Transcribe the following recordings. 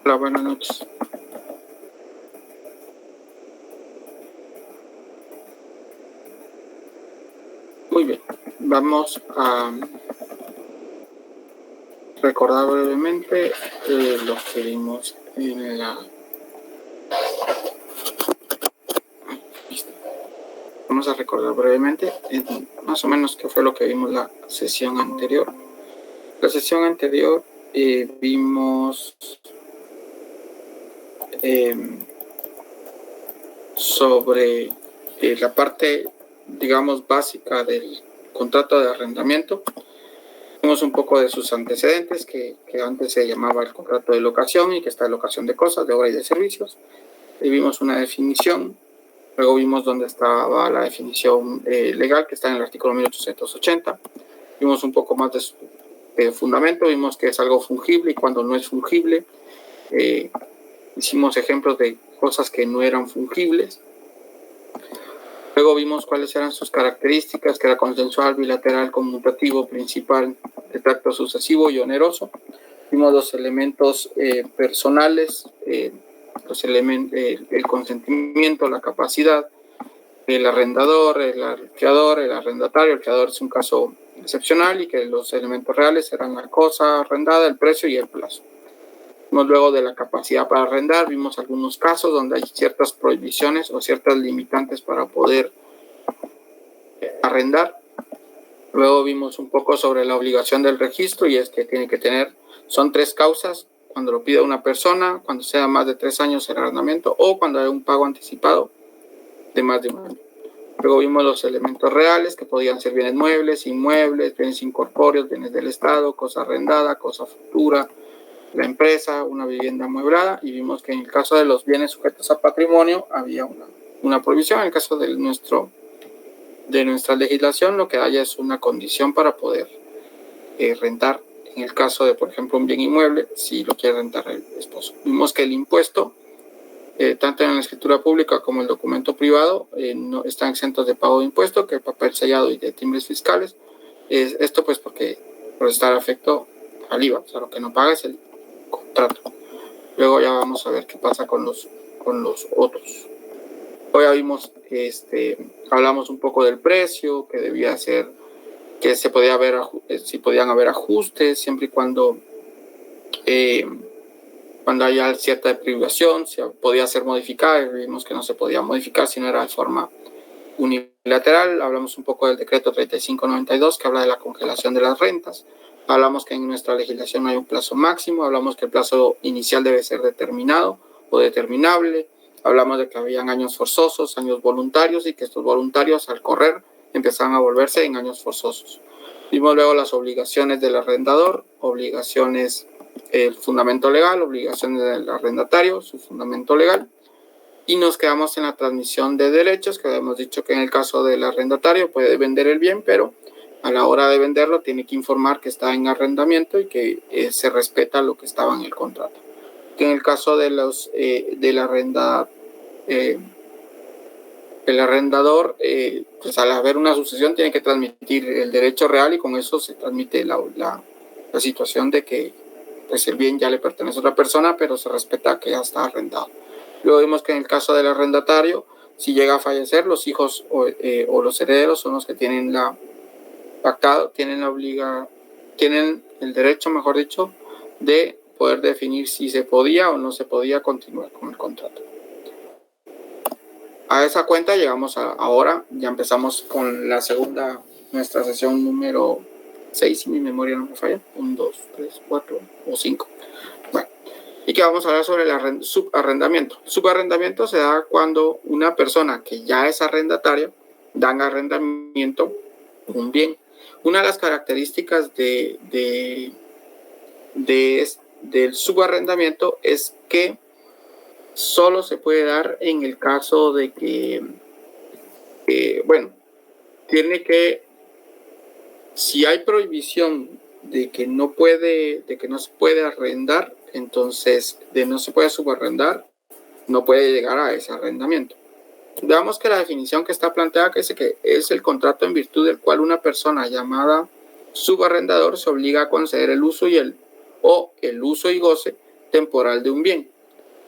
Hola, buenas noches. Muy bien, vamos a recordar brevemente lo que vimos en la... Vamos a recordar brevemente más o menos qué fue lo que vimos la sesión anterior. La sesión anterior vimos sobre la parte, digamos, básica del contrato de arrendamiento. Vimos un poco de sus antecedentes, que antes se llamaba el contrato de locación y que está de locación de cosas, de obra y de servicios. Y vimos una definición. Luego vimos dónde estaba la definición legal, que está en el artículo 1880. Vimos un poco más de fundamento. Vimos que es algo fungible y cuando no es fungible. Hicimos ejemplos de cosas que no eran fungibles. Luego vimos cuáles eran sus características, que era consensual, bilateral, conmutativo, principal, de tracto sucesivo y oneroso. Vimos los elementos personales, el consentimiento, la capacidad, el arrendador, el fiador, el arrendatario. El fiador es un caso excepcional y que los elementos reales eran la cosa arrendada, el precio y el plazo. Vimos luego de la capacidad para arrendar, vimos algunos casos donde hay ciertas prohibiciones o ciertas limitantes para poder arrendar. Luego vimos un poco sobre la obligación del registro y es que tiene que tener, son 3 causas, cuando lo pida una persona, cuando sea más de 3 años el arrendamiento o cuando hay un pago anticipado de más de 1 año. Luego vimos los elementos reales que podían ser bienes muebles, inmuebles, bienes incorpóreos, bienes del Estado, cosa arrendada, cosa futura, la empresa, una vivienda amueblada, y vimos que en el caso de los bienes sujetos a patrimonio había una prohibición. En el caso de nuestra legislación, lo que haya es una condición para poder rentar. En el caso de, por ejemplo, un bien inmueble, si lo quiere rentar el esposo. Vimos que el impuesto, tanto en la escritura pública como el documento privado, no están exentos de pago de impuesto, que el papel sellado y de timbres fiscales. Esto pues porque por estar afecto al IVA, o sea, lo que no paga es el contrato. Luego ya vamos a ver qué pasa con los otros. Hoy ya vimos, hablamos un poco del precio, que debía ser, que se podía ver, si podían haber ajustes, siempre y cuando haya cierta privación, se podía ser modificada. Vimos que no se podía modificar si no era de forma unilateral. Hablamos un poco del decreto 3592 que habla de la congelación de las rentas. Hablamos que en nuestra legislación no hay un plazo máximo. Hablamos que el plazo inicial debe ser determinado o determinable. Hablamos de que habían años forzosos, años voluntarios, y que estos voluntarios al correr empezaban a volverse en años forzosos. Vimos luego las obligaciones del arrendador, obligaciones, el fundamento legal, obligaciones del arrendatario, su fundamento legal. Y nos quedamos en la transmisión de derechos, que habíamos dicho que en el caso del arrendatario puede vender el bien, pero a la hora de venderlo tiene que informar que está en arrendamiento y que se respeta lo que estaba en el contrato. Que en el caso de del arrendador, pues al haber una sucesión tiene que transmitir el derecho real, y con eso se transmite la situación de que pues el bien ya le pertenece a otra persona, pero se respeta que ya está arrendado. Luego vimos que en el caso del arrendatario, si llega a fallecer, los hijos o los herederos son los que tienen tienen el derecho, mejor dicho, de poder definir si se podía o no se podía continuar con el contrato. A esa cuenta llegamos ahora, ya empezamos con la segunda, nuestra sesión número 6, si mi memoria no me falla, 1, 2, 3, 4 o 5. Bueno, y que vamos a hablar sobre el subarrendamiento. El subarrendamiento se da cuando una persona que ya es arrendataria da en arrendamiento un bien. Una de las características del subarrendamiento es que solo se puede dar en el caso de que, si hay prohibición de que no se puede arrendar, entonces no se puede subarrendar, no puede llegar a ese arrendamiento. Veamos que la definición que está planteada, que dice que es el contrato en virtud del cual una persona llamada subarrendador se obliga a conceder el uso y goce temporal de un bien,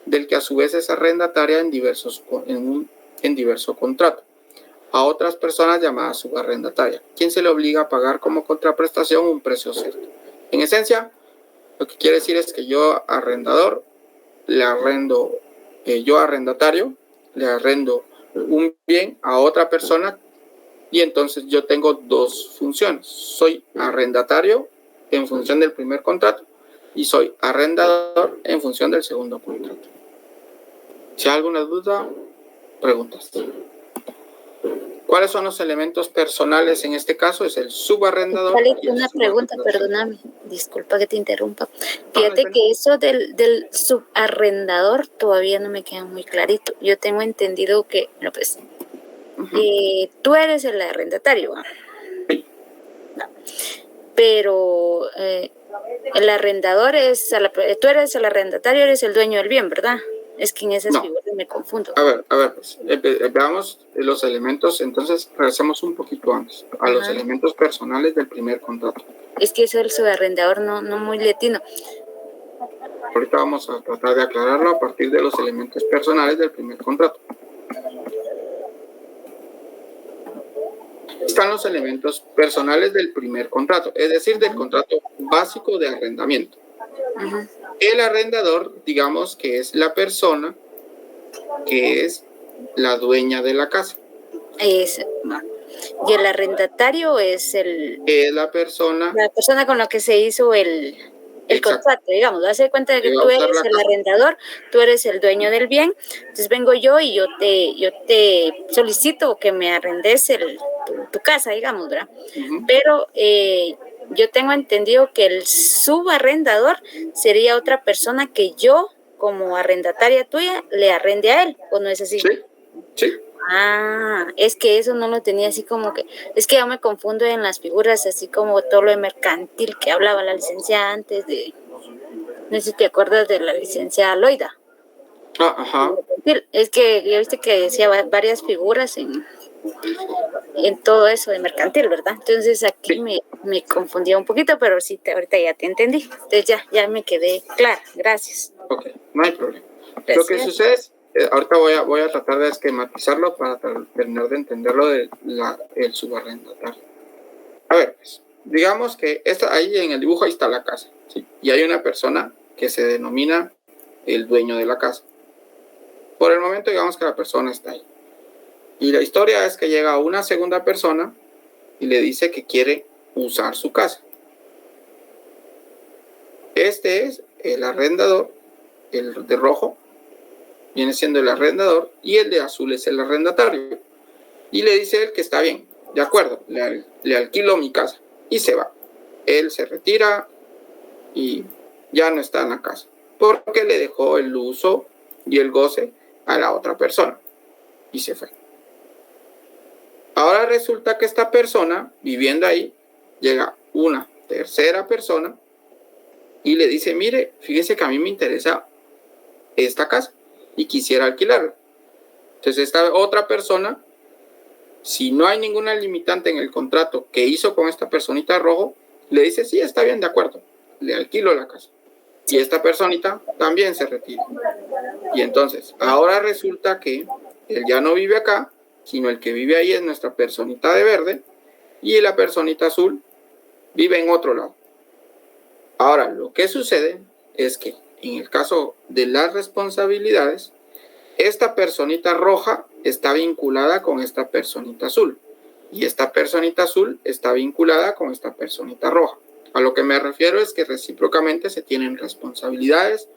del que a su vez es arrendataria en diverso contrato, a otras personas llamadas subarrendatarias, quien se le obliga a pagar como contraprestación un precio cierto. En esencia, lo que quiere decir es que yo, arrendador, le arrendo, yo arrendatario, le arrendo un bien a otra persona y entonces yo tengo dos funciones. Soy arrendatario en función del primer contrato y soy arrendador en función del segundo contrato. Si hay alguna duda, preguntas. ¿Cuáles son los elementos personales en este caso? Es el subarrendador. Vale, una pregunta, perdóname, disculpa que te interrumpa. Fíjate que eso del subarrendador todavía no me queda muy clarito. Yo tengo entendido que, no, pues, tú eres el arrendatario, Sí. No. Pero el arrendador es, tú eres el arrendatario, eres el dueño del bien, ¿verdad? Es que en esas figuras me confundo. A ver, pues, veamos los elementos, entonces regresemos un poquito antes, a los elementos personales del primer contrato. Es que eso el subarrendador no muy latino. Ahorita vamos a tratar de aclararlo a partir de los elementos personales del primer contrato. Están los elementos personales del primer contrato, es decir, del contrato básico de arrendamiento. El arrendador, digamos que es la persona que es la dueña de la casa. Y el arrendatario es la persona con la que se hizo el contrato, digamos. Hace cuenta de que tú eres el arrendador, tú eres el dueño del bien, entonces vengo yo y yo te solicito que me arrendes tu casa, digamos, ¿verdad? Pero yo tengo entendido que el subarrendador sería otra persona que yo, como arrendataria tuya, le arrende a él, ¿o no es así? Sí. Ah, es que eso no lo tenía así como que, es que yo me confundo en las figuras, así como todo lo de mercantil que hablaba la licenciada antes de, no sé si te acuerdas de la licenciada Loida. Ajá. Es que ya viste que decía varias figuras en todo eso de mercantil, ¿verdad? Entonces aquí me confundía un poquito, pero sí, ahorita ya te entendí. Entonces ya me quedé clara, gracias. Ok, no hay problema. Gracias. Lo que sucede es, ahorita voy a tratar de esquematizarlo para terminar de entenderlo del subarrendatario. A ver, pues, digamos que ahí en el dibujo ahí está la casa, ¿sí? Y hay una persona que se denomina el dueño de la casa. Por el momento digamos que la persona está ahí. Y la historia es que llega una segunda persona y le dice que quiere usar su casa. Este es el arrendador, el de rojo viene siendo el arrendador y el de azul es el arrendatario. Y le dice él que está bien, de acuerdo, le alquilo mi casa y se va. Él se retira y ya no está en la casa porque le dejó el uso y el goce a la otra persona y se fue. Ahora resulta que esta persona, viviendo ahí, llega una tercera persona y le dice, mire, fíjese que a mí me interesa esta casa y quisiera alquilarla. Entonces esta otra persona, si no hay ninguna limitante en el contrato que hizo con esta personita rojo, le dice, sí, está bien, de acuerdo, le alquilo la casa. Y esta personita también se retira. Y entonces, ahora resulta que él ya no vive acá, sino el que vive ahí es nuestra personita de verde y la personita azul vive en otro lado. Ahora, lo que sucede es que en el caso de las responsabilidades, esta personita roja está vinculada con esta personita azul y esta personita azul está vinculada con esta personita roja. A lo que me refiero es que recíprocamente se tienen responsabilidades,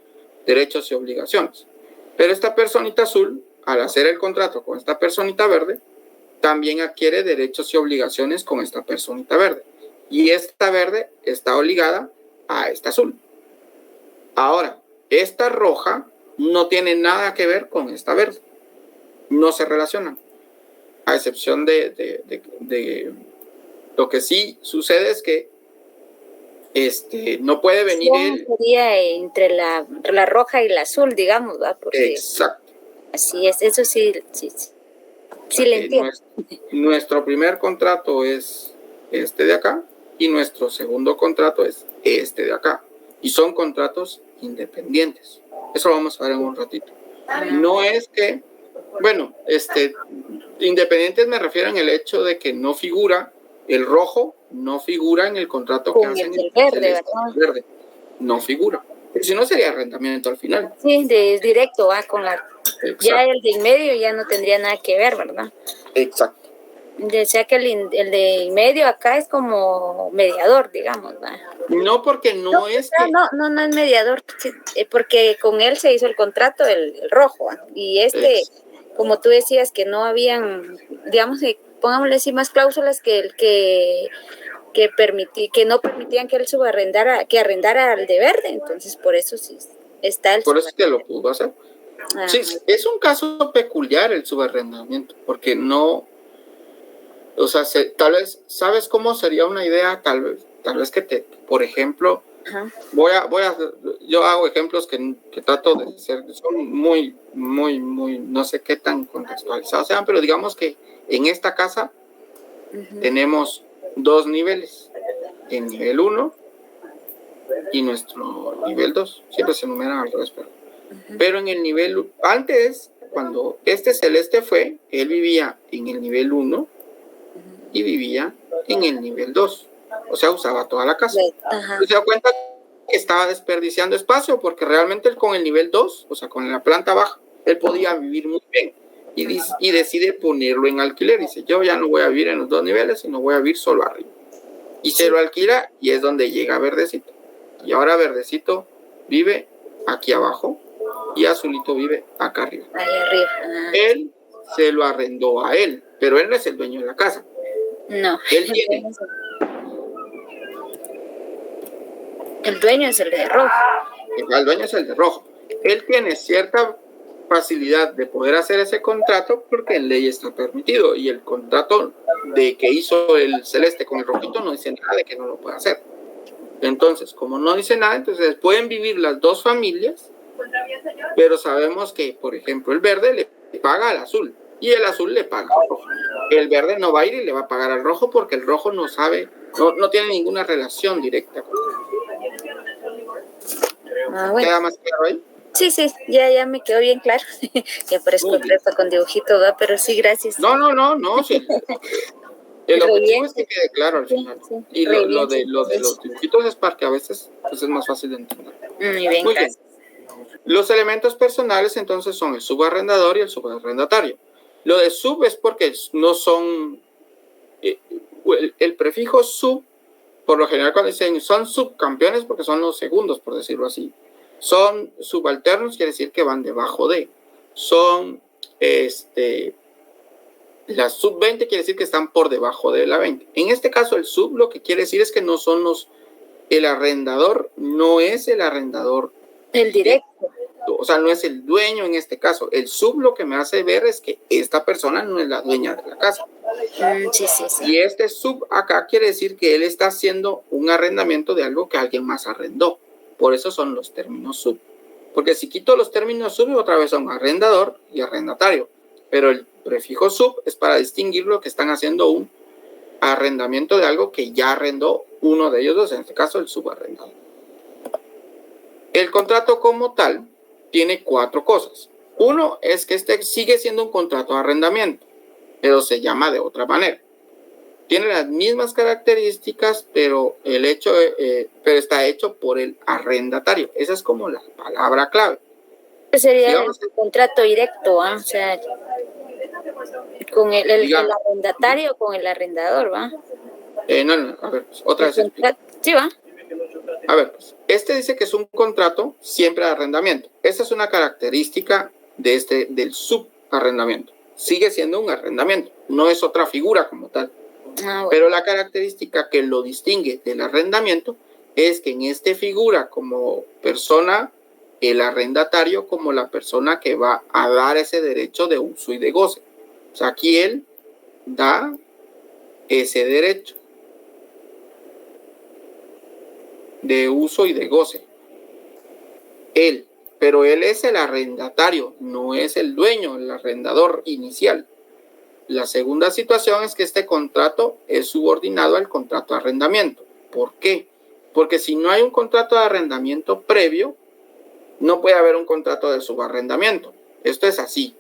derechos y obligaciones. Pero esta personita azul, al hacer el contrato con esta personita verde, también adquiere derechos y obligaciones con esta personita verde. Y esta verde está obligada a esta azul. Ahora, esta roja no tiene nada que ver con esta verde. No se relacionan. A excepción de lo que sí sucede es que no puede venir él. Sería entre la roja y la azul, digamos, ¿verdad? Porque exacto. Así es, eso sí le entiendo. Nuestro primer contrato es este de acá y nuestro segundo contrato es este de acá. Y son contratos independientes. Eso lo vamos a ver en un ratito. No es que, bueno, independientes me refiero en el hecho de que no figura, el rojo no figura en el contrato que hacen el verde, ¿verdad? El verde no figura. Si no sería arrendamiento al final. Sí, directo, con la... Exacto. Ya el de en medio ya no tendría nada que ver, ¿verdad? Exacto. O sea que el de en medio acá es como mediador, digamos, ¿verdad? No, porque no es que... No es mediador, porque con él se hizo el contrato, el rojo, y como tú decías, que no habían, digamos, pongámosle así, más cláusulas que no permitían que él arrendara al de verde, entonces por eso sí está el... Por eso es que lo pudo hacer. Sí, es un caso peculiar el subarrendamiento, porque no, o sea, tal vez, ¿sabes cómo sería una idea? Tal vez que por ejemplo, yo hago ejemplos que trato de ser, son muy, no sé qué tan contextualizados sean, pero digamos que en esta casa tenemos 2 niveles, el nivel 1 y nuestro nivel 2, siempre se enumeran al revés, pero en el nivel, antes, cuando este celeste fue, él vivía en el nivel 1 y vivía en el nivel 2, o sea, usaba toda la casa. Se da cuenta que estaba desperdiciando espacio porque realmente él con el nivel 2, o sea, con la planta baja, él podía vivir muy bien y decide ponerlo en alquiler. Dice, yo ya no voy a vivir en los 2 niveles, sino voy a vivir solo arriba. Y se lo alquila y es donde llega Verdecito. Y ahora Verdecito vive aquí abajo y Azulito vive acá arriba. Ahí arriba. Él se lo arrendó a él, pero él no es el dueño de la casa. No. Él tiene... El dueño es el de rojo. El dueño es el de rojo. Él tiene cierta facilidad de poder hacer ese contrato porque en ley está permitido, y el contrato de que hizo el celeste con el rojito no dice nada de que no lo pueda hacer. Entonces, como no dice nada, entonces pueden vivir las 2 familias, pero sabemos que, por ejemplo, el verde le paga al azul y el azul le paga al rojo. El verde no va a ir y le va a pagar al rojo porque el rojo no sabe, no tiene ninguna relación directa con bueno. ¿Queda más claro ahí? Sí, ya me quedó bien claro. Ya parezco contrato con dibujito, ¿verdad? Pero sí, gracias. No, sí. El objetivo es que quede claro al final. Sí, y lo de los dibujitos es para que a veces pues, es más fácil de entender. Muy bien, gracias. Los elementos personales entonces son el subarrendador y el subarrendatario. Lo de sub es porque no son... el prefijo sub, por lo general cuando dicen son subcampeones, porque son los segundos, por decirlo así. Son subalternos, quiere decir que van debajo de. Son las sub 20 quiere decir que están por debajo de la 20. En este caso el sub lo que quiere decir es que no son el arrendador no es el arrendador el directo. O sea, no es el dueño en este caso. El sub lo que me hace ver es que esta persona no es la dueña de la casa. Sí. Y este sub acá quiere decir que él está haciendo un arrendamiento de algo que alguien más arrendó. Por eso son los términos sub. Porque si quito los términos sub, otra vez son arrendador y arrendatario. Pero el prefijo sub es para distinguir lo que están haciendo un arrendamiento de algo que ya arrendó uno de ellos dos, en este caso el subarrendador. El contrato como tal tiene 4 cosas. Uno es que sigue siendo un contrato de arrendamiento, pero se llama de otra manera. Tiene las mismas características, pero pero está hecho por el arrendatario. Esa es como la palabra clave. Sería el contrato directo, o sea, con el arrendatario o con el arrendador, ¿va? No, a ver, pues, otra vez. Sí, va. A ver, pues, dice que es un contrato siempre de arrendamiento. Esa es una característica del subarrendamiento. Sigue siendo un arrendamiento, no es otra figura como tal. Bueno. Pero la característica que lo distingue del arrendamiento es que en este figura como persona, el arrendatario como la persona que va a dar ese derecho de uso y de goce. O sea, aquí él da ese derecho de uso y de goce. Pero él es el arrendatario, no es el dueño, el arrendador inicial. La segunda situación es que este contrato es subordinado al contrato de arrendamiento. ¿Por qué? Porque si no hay un contrato de arrendamiento previo, no puede haber un contrato de subarrendamiento. Esto es así.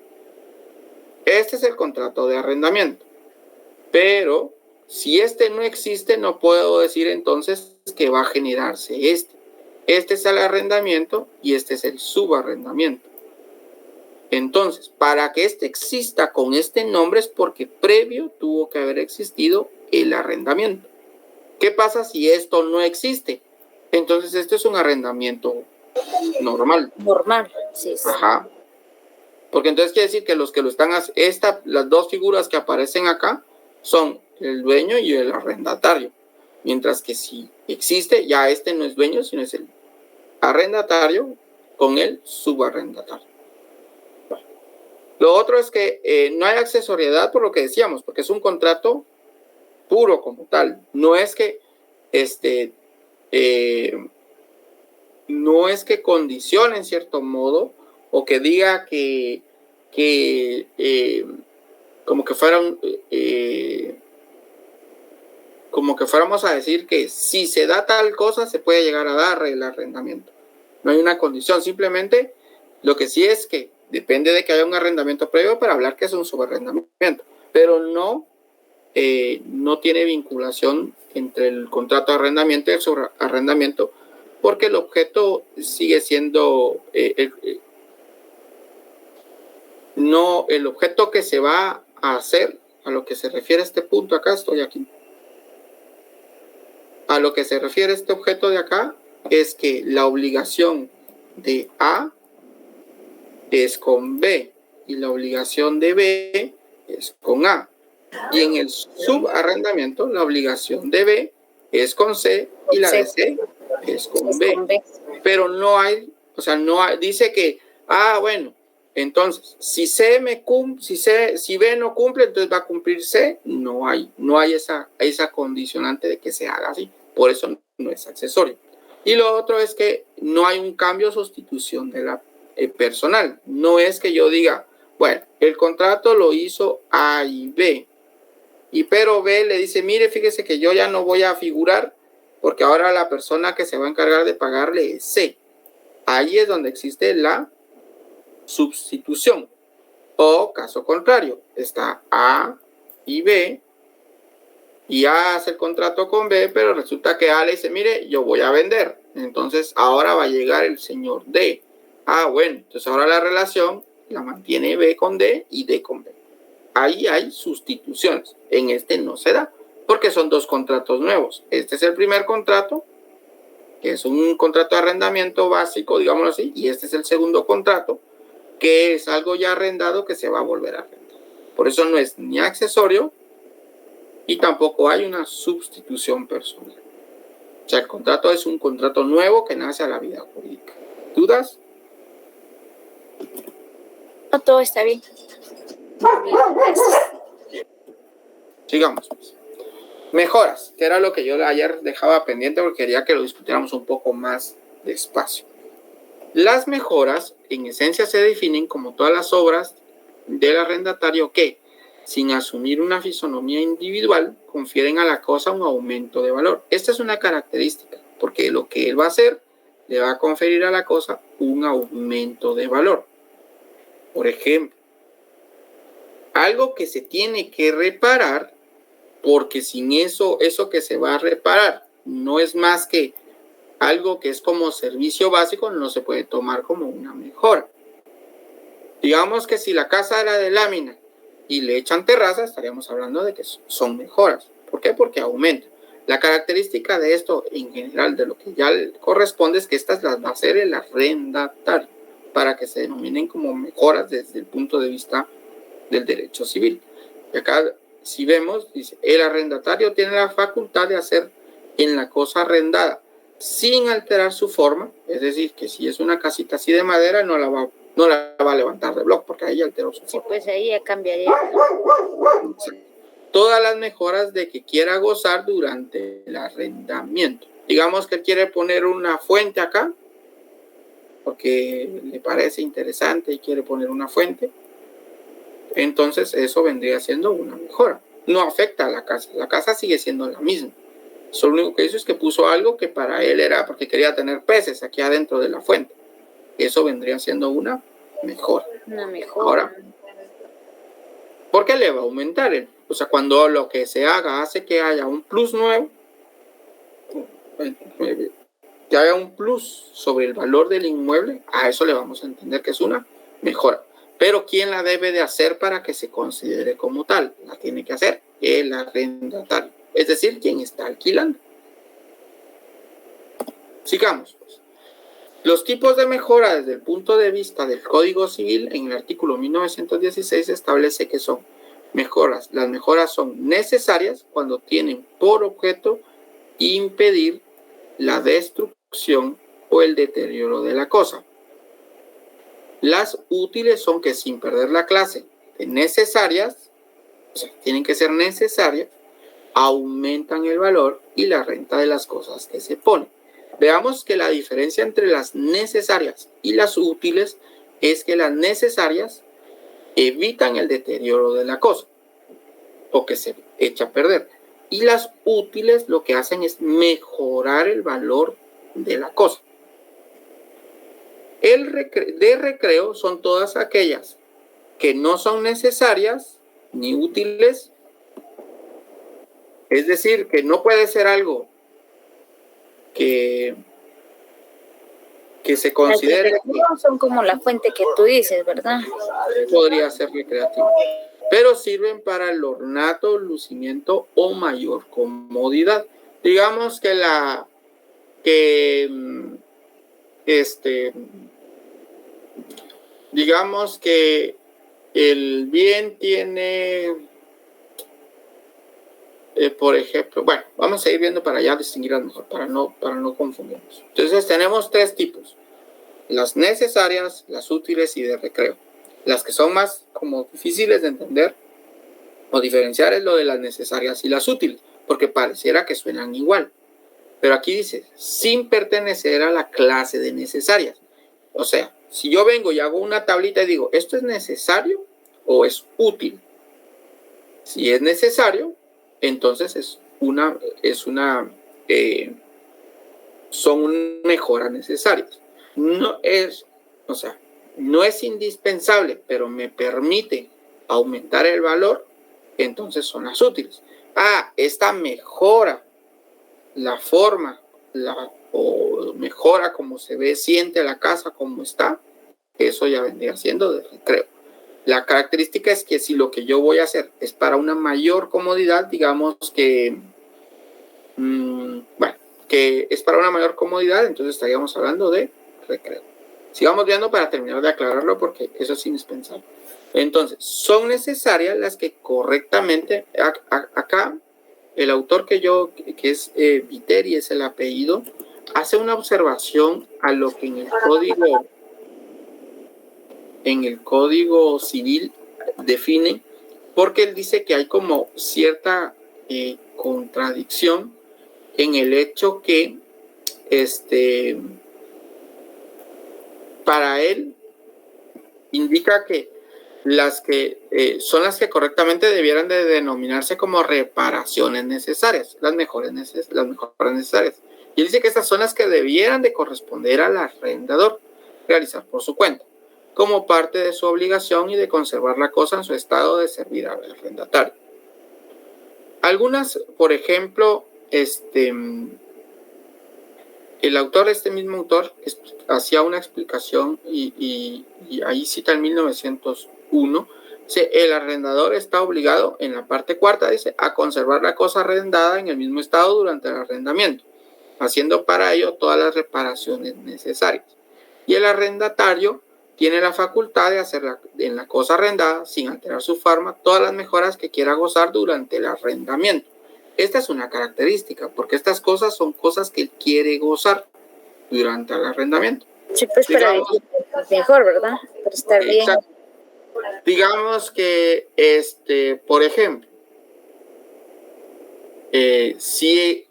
Este es el contrato de arrendamiento. Pero si este no existe, no puedo decir entonces que va a generarse este. Este es el arrendamiento y este es el subarrendamiento. Entonces, para que este exista con este nombre es porque previo tuvo que haber existido el arrendamiento. ¿Qué pasa si esto no existe? Entonces, este es un arrendamiento normal. Normal, sí. Ajá. Porque entonces quiere decir que los que lo están haciendo, las dos figuras que aparecen acá son el dueño y el arrendatario. Mientras que si existe, ya este no es dueño, sino es el arrendatario con el subarrendatario. Bueno. Lo otro es que no hay accesoriedad por lo que decíamos, porque es un contrato puro como tal. No es que no es que condicione en cierto modo o que diga que como que fuera como que fuéramos a decir que si se da tal cosa se puede llegar a dar el arrendamiento. No hay una condición, simplemente lo que sí es que depende de que haya un arrendamiento previo para hablar que es un subarrendamiento, pero no tiene vinculación entre el contrato de arrendamiento y el subarrendamiento, porque el objeto sigue siendo el objeto que se va a hacer, a lo que se refiere este punto acá, estoy aquí. A lo que se refiere este objeto de acá es que la obligación de A es con B y la obligación de B es con A. Y en el subarrendamiento la obligación de B es con C y la de C es con B. Pero no hay, o sea, no hay, dice que, bueno, entonces, si B no cumple, entonces va a cumplir C. No hay esa condicionante de que se haga así. Por eso no es accesorio. Y lo otro es que no hay un cambio o sustitución de la personal. No es que yo diga, bueno, el contrato lo hizo A y B. Pero B le dice, mire, fíjese que yo ya no voy a figurar porque ahora la persona que se va a encargar de pagarle es C. Ahí es donde existe la sustitución. O caso contrario, está A y B y A hace el contrato con B, pero resulta que A le dice, mire, yo voy a vender. Entonces ahora va a llegar el señor D. Bueno, entonces ahora la relación la mantiene B con D y D con B. Ahí hay sustituciones. En este no se da, porque son dos contratos nuevos. Este es el primer contrato, que es un contrato de arrendamiento básico, digámoslo así, y este es el segundo contrato, que es algo ya arrendado que se va a volver a arrendar. Por eso no es ni accesorio y tampoco hay una sustitución personal. O sea, el contrato es un contrato nuevo que nace a la vida jurídica. ¿Dudas? No, todo está bien. Sigamos. Mejoras, que era lo que yo ayer dejaba pendiente porque quería que lo discutiéramos un poco más despacio. Las mejoras, en esencia, se definen como todas las obras del arrendatario que, sin asumir una fisonomía individual, confieren a la cosa un aumento de valor. Esta es una característica, porque lo que él va a hacer le va a conferir a la cosa un aumento de valor. Por ejemplo, algo que se tiene que reparar, porque sin eso que se va a reparar no es más que algo que es como servicio básico, no se puede tomar como una mejora. Digamos que si la casa era de lámina y le echan terraza, estaríamos hablando de que son mejoras. ¿Por qué? Porque aumenta. La característica de esto en general, de lo que ya le corresponde, es que estas las va a hacer el arrendatario para que se denominen como mejoras desde el punto de vista del derecho civil. Y acá, si vemos, dice, el arrendatario tiene la facultad de hacer en la cosa arrendada sin alterar su forma, es decir, que si es una casita así de madera, no la va a levantar de bloque porque ahí alteró su forma. Sí, pues ahí ya cambiaría. Todas las mejoras de que quiera gozar durante el arrendamiento. Digamos que él quiere poner una fuente acá, porque le parece interesante y quiere poner una fuente. Entonces eso vendría siendo una mejora. No afecta a la casa sigue siendo la misma. Lo único que hizo es que puso algo que para él era porque quería tener peces aquí adentro de la fuente. Eso vendría siendo una mejora. Una mejora. Ahora, ¿por qué le va a aumentar? O sea, cuando lo que se haga hace que haya un plus nuevo, que haya un plus sobre el valor del inmueble, a eso le vamos a entender que es una mejora. Pero ¿quién la debe de hacer para que se considere como tal? La tiene que hacer el arrendatario, es decir, quien está alquilando. Sigamos, pues. Los tipos de mejora desde el punto de vista del Código Civil, en el artículo 1916 establece que son mejoras. Las mejoras son necesarias cuando tienen por objeto impedir la destrucción o el deterioro de la cosa. Las útiles son que sin perder la clase de necesarias, o sea, tienen que ser necesarias, aumentan el valor y la renta de las cosas que se ponen. Veamos que la diferencia entre las necesarias y las útiles es que las necesarias evitan el deterioro de la cosa o que se echa a perder. Y las útiles lo que hacen es mejorar el valor de la cosa. De recreo son todas aquellas que no son necesarias ni útiles. Es decir, que no puede ser algo que se considere... Son como la fuente que tú dices, ¿verdad? Podría ser recreativo. Pero sirven para el ornato, lucimiento o mayor comodidad. Digamos que digamos que el bien tiene, por ejemplo, bueno, vamos a ir viendo para ya distinguirlas mejor, para no confundirnos. Entonces tenemos tres tipos: las necesarias, las útiles y de recreo. Las que son más como difíciles de entender o diferenciar es lo de las necesarias y las útiles, porque pareciera que suenan igual. Pero aquí dice, sin pertenecer a la clase de necesarias. O sea, si yo vengo y hago una tablita y digo, ¿esto es necesario o es útil? Si es necesario, entonces son mejoras necesarias. No es indispensable, pero me permite aumentar el valor, entonces son las útiles. Esta mejora la forma o mejora como se ve, siente la casa como está, eso ya vendría siendo de recreo. La característica es que si lo que yo voy a hacer es para una mayor comodidad, digamos que que es para una mayor comodidad, entonces estaríamos hablando de recreo. Sigamos viendo para terminar de aclararlo porque eso es indispensable. Entonces, son necesarias las que correctamente, acá el autor que es Viteri, es el apellido, hace una observación a lo que en el código civil define, porque él dice que hay como cierta contradicción en el hecho que para él indica que las que son las que correctamente debieran de denominarse como reparaciones necesarias, las mejores necesarias. Y él dice que estas son las que debieran de corresponder al arrendador realizar por su cuenta, como parte de su obligación y de conservar la cosa en su estado de servir al arrendatario. Algunas, por ejemplo, el autor, este mismo autor, hacía una explicación y ahí cita en 1901, dice, el arrendador está obligado, en la parte cuarta, dice, a conservar la cosa arrendada en el mismo estado durante el arrendamiento, haciendo para ello todas las reparaciones necesarias. Y el arrendatario tiene la facultad de hacer en la cosa arrendada, sin alterar su forma, todas las mejoras que quiera gozar durante el arrendamiento. Esta es una característica, porque estas cosas son cosas que él quiere gozar durante el arrendamiento. Sí, pues para vivir mejor, ¿verdad? Para estar bien. Digamos que, por ejemplo, si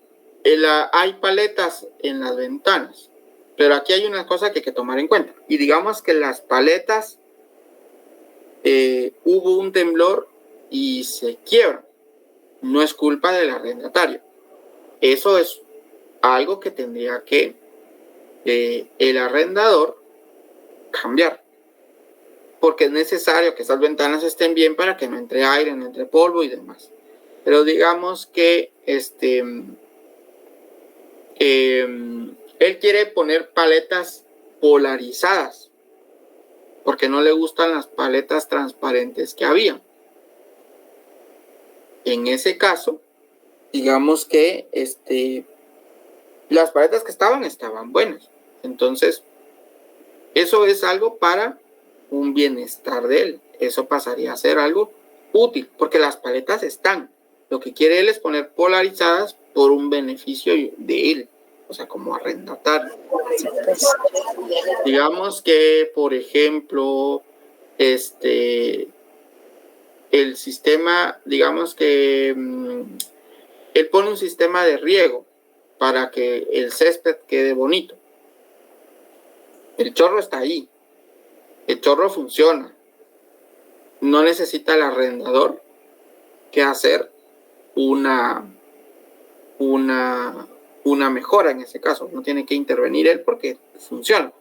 hay paletas en las ventanas, pero aquí hay una cosa que hay que tomar en cuenta. Y digamos que las paletas, hubo un temblor y se quiebran. No es culpa del arrendatario. Eso es algo que tendría que el arrendador cambiar, porque es necesario que esas ventanas estén bien para que no entre aire, no entre polvo y demás. Pero digamos que él quiere poner paletas polarizadas porque no le gustan las paletas transparentes que había. En ese caso, digamos que las paletas que estaban buenas. Entonces, eso es algo para un bienestar de él. Eso pasaría a ser algo útil, porque las paletas están. Lo que quiere él es poner polarizadas por un beneficio de él, o sea, como arrendatario. Digamos que, por ejemplo, el sistema, digamos que él pone un sistema de riego para que el césped quede bonito. El chorro está ahí. El chorro funciona. No necesita el arrendador que hacer una mejora en ese caso. No tiene que intervenir él porque funciona.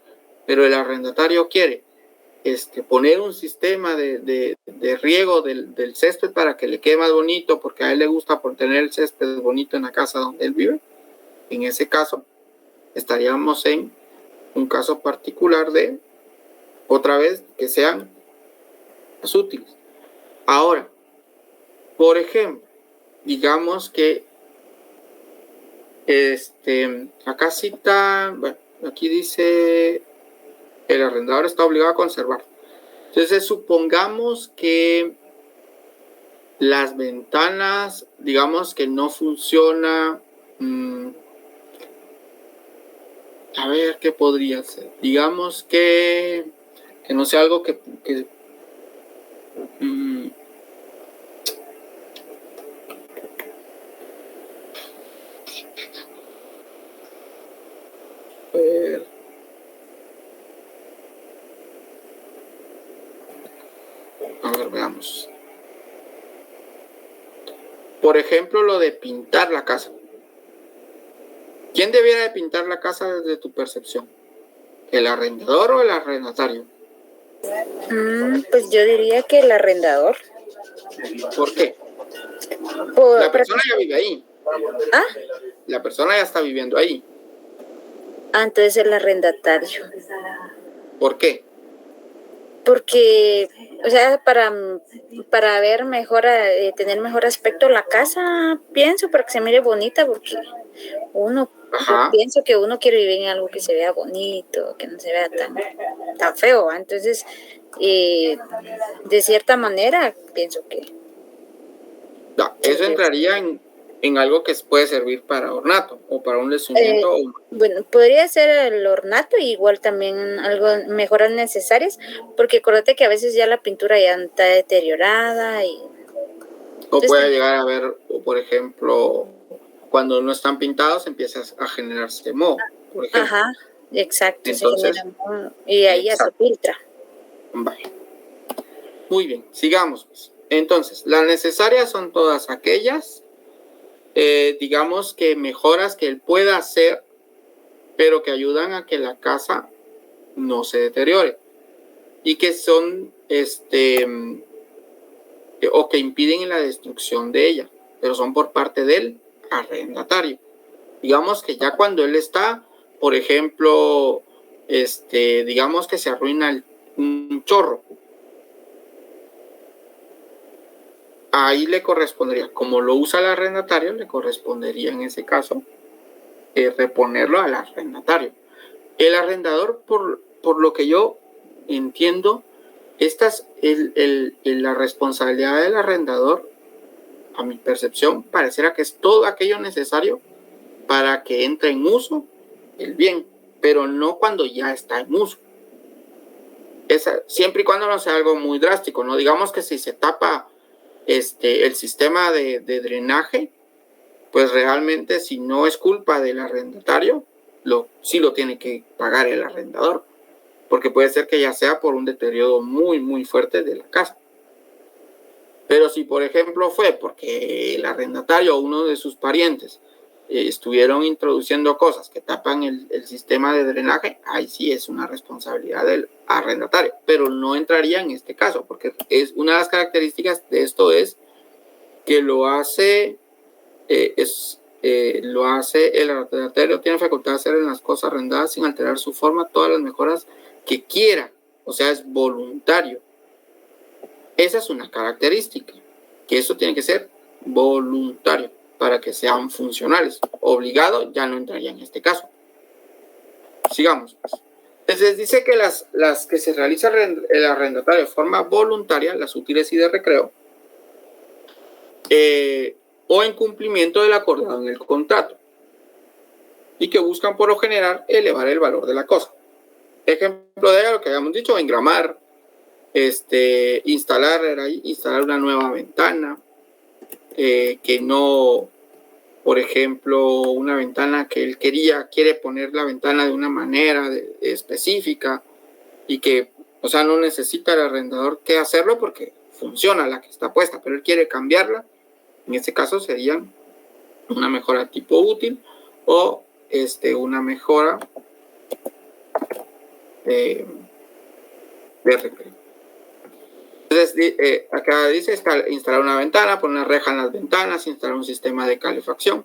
Pero el arrendatario quiere poner un sistema de riego del césped para que le quede más bonito, porque a él le gusta por tener el césped bonito en la casa donde él vive. En ese caso, estaríamos en un caso particular de, otra vez, que sean más útiles. Ahora, por ejemplo, digamos que acá cita, bueno, aquí dice el arrendador está obligado a conservar. Entonces, supongamos que las ventanas, digamos que no funciona. A ver, ¿qué podría ser? Digamos que no sea algo que a ver, veamos. Por ejemplo, lo de pintar la casa. ¿Quién debiera de pintar la casa desde tu percepción? ¿El arrendador o el arrendatario? Pues yo diría que el arrendador. ¿Por qué? La persona ya vive ahí. ¿Ah? La persona ya está viviendo ahí. Entonces el arrendatario. ¿Por qué? Porque, o sea, para ver mejor, tener mejor aspecto la casa, pienso, para que se mire bonita, porque yo pienso que uno quiere vivir en algo que se vea bonito, que no se vea tan feo. Entonces, de cierta manera, pienso que... No, eso entraría en algo que puede servir para ornato o para un lucimiento. Bueno, podría ser el ornato, igual también algo mejoras necesarias, porque acuérdate que a veces ya la pintura ya está deteriorada o puede llegar a ver, por ejemplo, cuando no están pintados empieza a generarse moho, por ejemplo. Ajá, exacto. Entonces, y ahí ya se filtra. Vale. Muy bien, sigamos. Entonces, las necesarias son todas aquellas, digamos que mejoras que él pueda hacer, pero que ayudan a que la casa no se deteriore y que son, o que impiden la destrucción de ella, pero son por parte del arrendatario. Digamos que ya cuando él está, por ejemplo, digamos que se arruina un chorro, ahí le correspondería, como lo usa el arrendatario, le correspondería en ese caso reponerlo al arrendatario. El arrendador, por lo que yo entiendo, la responsabilidad del arrendador, a mi percepción, pareciera que es todo aquello necesario para que entre en uso el bien, pero no cuando ya está en uso. Siempre y cuando no sea algo muy drástico, ¿no? Digamos que si se tapa el sistema de drenaje, pues realmente si no es culpa del arrendatario, sí lo tiene que pagar el arrendador, porque puede ser que ya sea por un deterioro muy, muy fuerte de la casa. Pero si, por ejemplo, fue porque el arrendatario o uno de sus parientes estuvieron introduciendo cosas que tapan el sistema de drenaje, ahí sí es una responsabilidad del arrendatario, pero no entraría en este caso, porque es una de las características de esto es que lo hace el arrendatario, tiene facultad de hacer en las cosas arrendadas sin alterar su forma todas las mejoras que quiera, o sea, es voluntario. Esa es una característica, que eso tiene que ser voluntario para que sean funcionales. Obligado ya no entraría en este caso. Sigamos. Entonces dice que las que se realiza el arrendatario de forma voluntaria, las útiles y de recreo, o en cumplimiento del acordado en el contrato, y que buscan por lo general elevar el valor de la cosa. Ejemplo de lo que habíamos dicho, engramar, instalar una nueva ventana, que no, por ejemplo, una ventana que él quiere poner la ventana de una manera específica y que, o sea, no necesita el arrendador que hacerlo porque funciona la que está puesta, pero él quiere cambiarla. En este caso sería una mejora tipo útil o una mejora de recreo. Entonces, acá dice instalar una ventana, poner una reja en las ventanas, instalar un sistema de calefacción.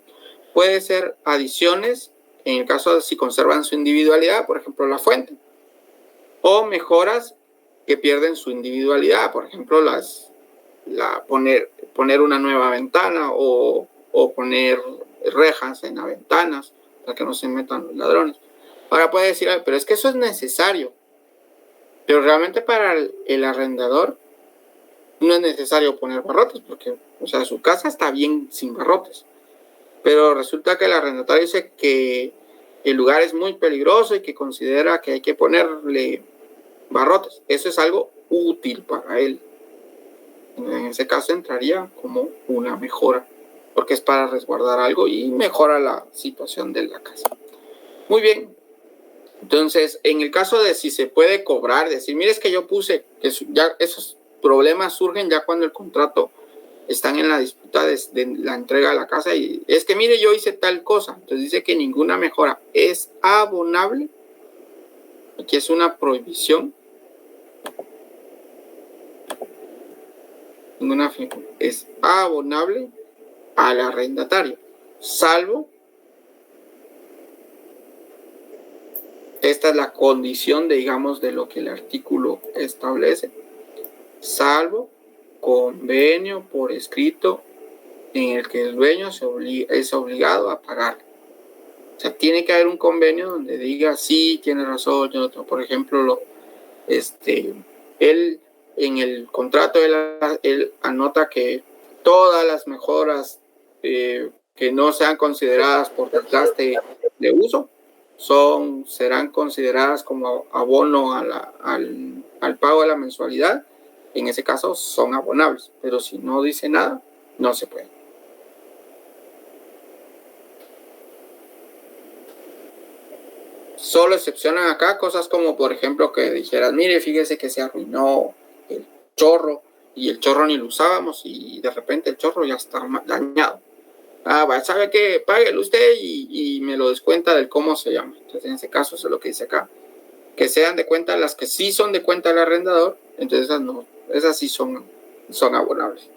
Puede ser adiciones, en el caso de si conservan su individualidad, por ejemplo, la fuente, o mejoras que pierden su individualidad, por ejemplo, poner una nueva ventana o poner rejas en las ventanas para que no se metan los ladrones. Ahora puede decir, pero es que eso es necesario. Pero realmente para el arrendador no es necesario poner barrotes porque, o sea, su casa está bien sin barrotes. Pero resulta que el arrendatario dice que el lugar es muy peligroso y que considera que hay que ponerle barrotes. Eso es algo útil para él. En ese caso entraría como una mejora, porque es para resguardar algo y mejora la situación de la casa. Muy bien. Entonces, en el caso de si se puede cobrar, decir, mire, es que yo puse, que ya esos problemas surgen ya cuando el contrato están en la disputa de la entrega de la casa y es que, mire, yo hice tal cosa. Entonces dice que ninguna mejora es abonable. Aquí es una prohibición. Ninguna es abonable al arrendatario, salvo, esta es la condición, digamos, de lo que el artículo establece, salvo convenio por escrito en el que el dueño es obligado a pagar. O sea, tiene que haber un convenio donde diga, sí, tiene razón, yo no tengo. Por ejemplo, él en el contrato él anota que todas las mejoras que no sean consideradas por desgaste de uso serán consideradas como abono al pago de la mensualidad. En ese caso son abonables, pero si no dice nada, no se puede. Solo excepcionan acá cosas como, por ejemplo, que dijeras, mire, fíjese que se arruinó el chorro y el chorro ni lo usábamos y de repente el chorro ya está dañado. ¿Sabe qué? Páguelo usted y me lo descuenta del cómo se llama. Entonces, en ese caso, eso es lo que dice acá. Que sean de cuenta las que sí son de cuenta del arrendador, entonces esas sí son abonables.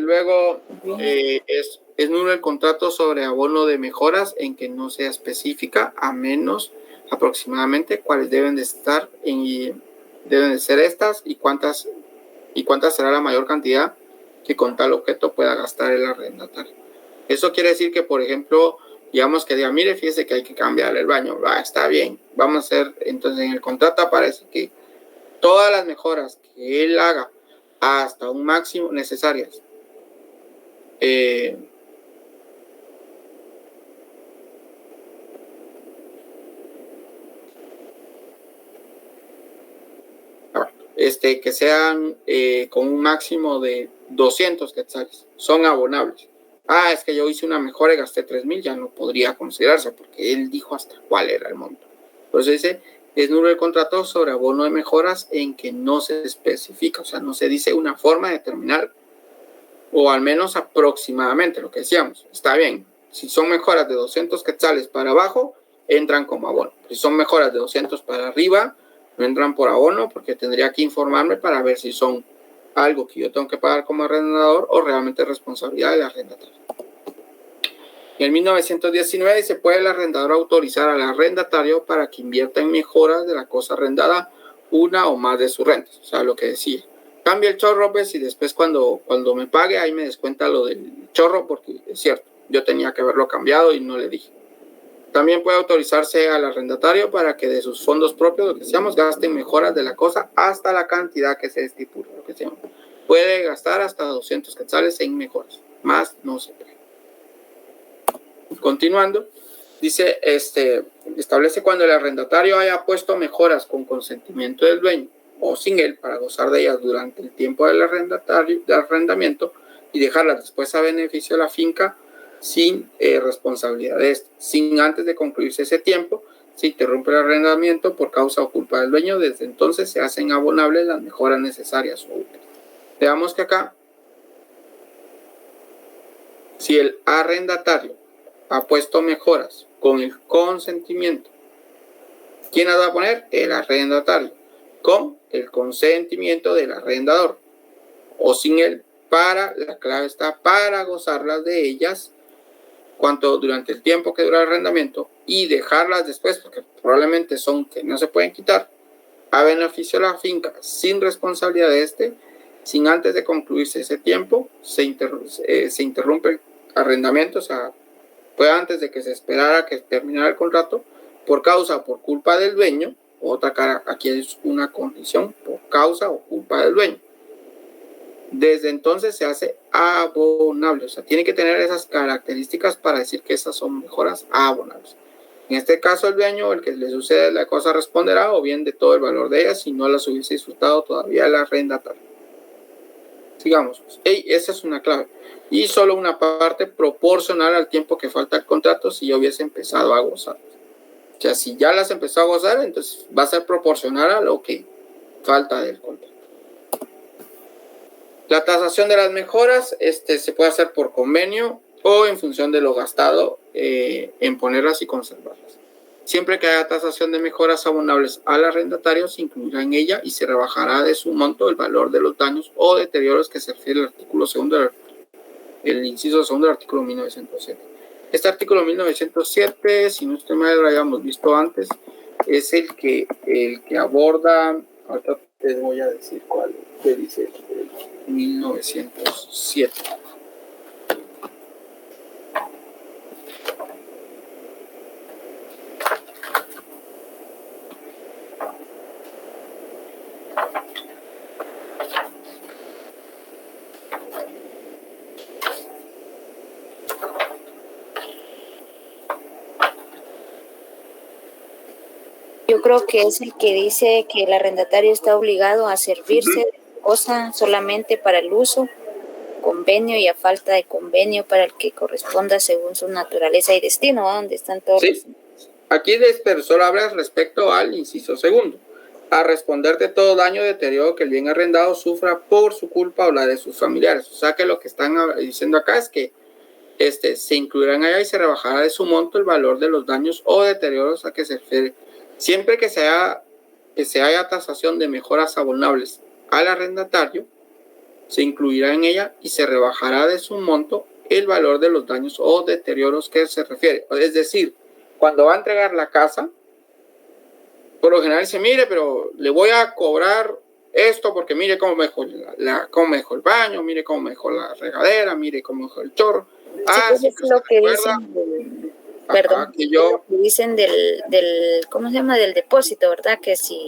Luego, es nulo el contrato sobre abono de mejoras en que no se especifica, a menos aproximadamente cuáles deben de estar deben de ser estas y cuántas será la mayor cantidad que con tal objeto pueda gastar el arrendatario. Eso quiere decir que, por ejemplo, digamos que diga, mire, fíjese que hay que cambiar el baño. Está bien, vamos a hacer, entonces en el contrato aparece que todas las mejoras que él haga hasta un máximo necesarias que sean con un máximo de 200 quetzales, son abonables. Es que yo hice una mejora y gasté 3,000, ya no podría considerarse porque él dijo hasta cuál era el monto. Por eso dice, es nulo el contrato sobre abono de mejoras en que no se especifica, o sea, no se dice una forma de determinar, o al menos aproximadamente lo que decíamos. Está bien, Si son mejoras de 200 quetzales para abajo, entran como abono. Si son mejoras de 200 para arriba, no entran por abono, porque tendría que informarme para ver si son algo que yo tengo que pagar como arrendador o realmente responsabilidad del arrendatario. En 1919 dice, puede el arrendador autorizar al arrendatario para que invierta en mejoras de la cosa arrendada una o más de sus rentas. O sea, lo que decía. Cambia el chorro, pues, y después cuando me pague, ahí me descuenta lo del chorro, porque es cierto, yo tenía que haberlo cambiado y no le dije. También puede autorizarse al arrendatario para que de sus fondos propios, lo que decíamos, gaste en mejoras de la cosa hasta la cantidad que se estipula. Lo que decíamos. Puede gastar hasta 200 quetzales en mejoras. Más no se puede. Continuando, dice, establece cuando el arrendatario haya puesto mejoras con consentimiento del dueño o sin él para gozar de ellas durante el tiempo del arrendamiento y dejarlas después a beneficio de la finca sin responsabilidad de este. Sin antes de concluirse ese tiempo, se interrumpe el arrendamiento por causa o culpa del dueño. Desde entonces se hacen abonables las mejoras necesarias o útiles. Veamos que acá, si el arrendatario ha puesto mejoras con el consentimiento, ¿quién las va a poner? El arrendatario, con el consentimiento del arrendador, o sin él, la clave está para gozarlas de ellas durante el tiempo que dura el arrendamiento y dejarlas después, porque probablemente son que no se pueden quitar, a beneficio de la finca sin responsabilidad de sin antes de concluirse ese tiempo, se interrumpe el arrendamiento, o sea, fue antes de que se esperara que terminara el contrato, por causa o por culpa del dueño. Otra cara, aquí es una condición, por causa o culpa del dueño. Desde entonces se hace abonable, o sea, tiene que tener esas características para decir que esas son mejoras abonables. En este caso, el dueño, el que le sucede la cosa, responderá o bien de todo el valor de ellas si no las hubiese disfrutado todavía el arrendatario. Sigamos. Esa es una clave. Y solo una parte proporcional al tiempo que falta el contrato si yo hubiese empezado a gozar. O sea, si ya las empezó a gozar, entonces va a ser proporcional a lo que falta del contrato. La tasación de las mejoras se puede hacer por convenio o en función de lo gastado en ponerlas y conservarlas. Siempre que haya tasación de mejoras abonables al arrendatario, se incluirá en ella y se rebajará de su monto el valor de los daños o deterioros que se refiere al artículo segundo, el inciso segundo del artículo 1907. Este artículo 1907, si no estoy mal, lo habíamos visto antes, es el que aborda, ahorita te voy a decir cuál que dice el 1907. Yo creo que es el que dice que el arrendatario está obligado a servirse de cosa solamente para el uso, convenio y a falta de convenio para el que corresponda según su naturaleza y destino, ¿no? Donde están todos. Sí. Aquí solo habla respecto al inciso segundo, a responder de todo daño o deterioro que el bien arrendado sufra por su culpa o la de sus familiares. O sea que lo que están diciendo acá es que se incluirán allá y se rebajará de su monto el valor de los daños o deterioros a que se refiere. Siempre que se haya tasación de mejoras abonables al arrendatario, se incluirá en ella y se rebajará de su monto el valor de los daños o deterioros que se refiere. Es decir, cuando va a entregar la casa, por lo general dice, mire, pero le voy a cobrar esto porque mire cómo me dejó el baño, mire cómo me dejó la regadera, mire cómo me dejó el chorro. Sí, es lo que dicen. Perdón, que dicen del, ¿cómo se llama? Del depósito, ¿verdad? Que si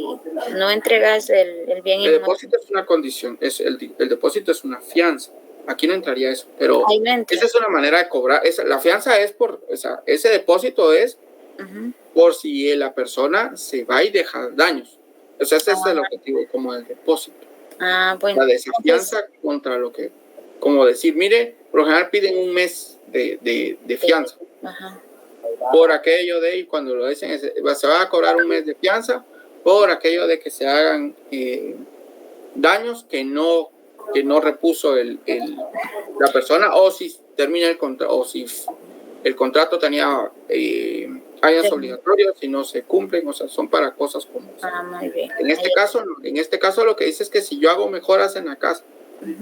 no entregas el bien... El depósito es una condición, el depósito es una fianza. Aquí no entraría eso, pero esa es una manera de cobrar. La fianza es ese depósito es por si la persona se va y deja daños. O sea, ese es el objetivo como del depósito. Bueno. La desfianza contra lo que, como decir, mire, por lo general piden un mes de fianza. Por aquello de, y cuando lo dicen, se va a cobrar un mes de fianza por aquello de que se hagan daños que no repuso la persona, o si termina el contrato, o si el contrato tenía años obligatorios y no se cumplen, o sea, son para cosas como muy bien. En este caso lo que dice es que si yo hago mejoras en la casa